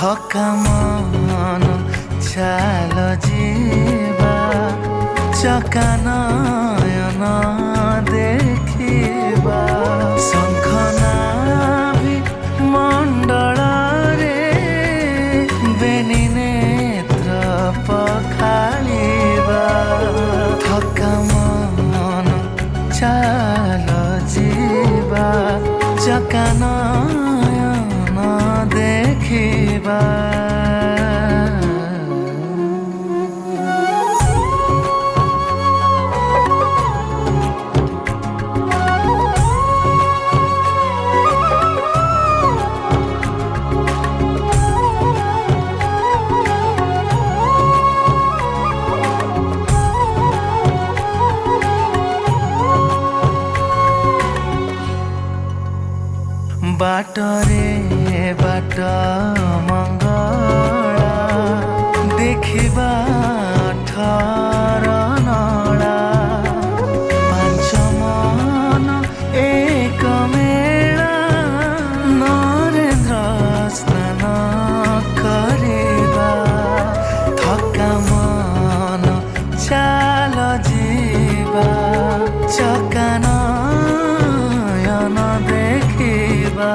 थका मन चाल जीवा चका नयन देखिबा शंखनाभि मंडल रे बेनी नेत्र पखालिबा थका मन चाल जीवा चका नयन देखिबा बाटरे बाट मंगला देखिबा ठर नला पांच मन एक मेला नरेन्द्र स्नान करिबा थका मन चाल जीवा चका नयन देखिबा।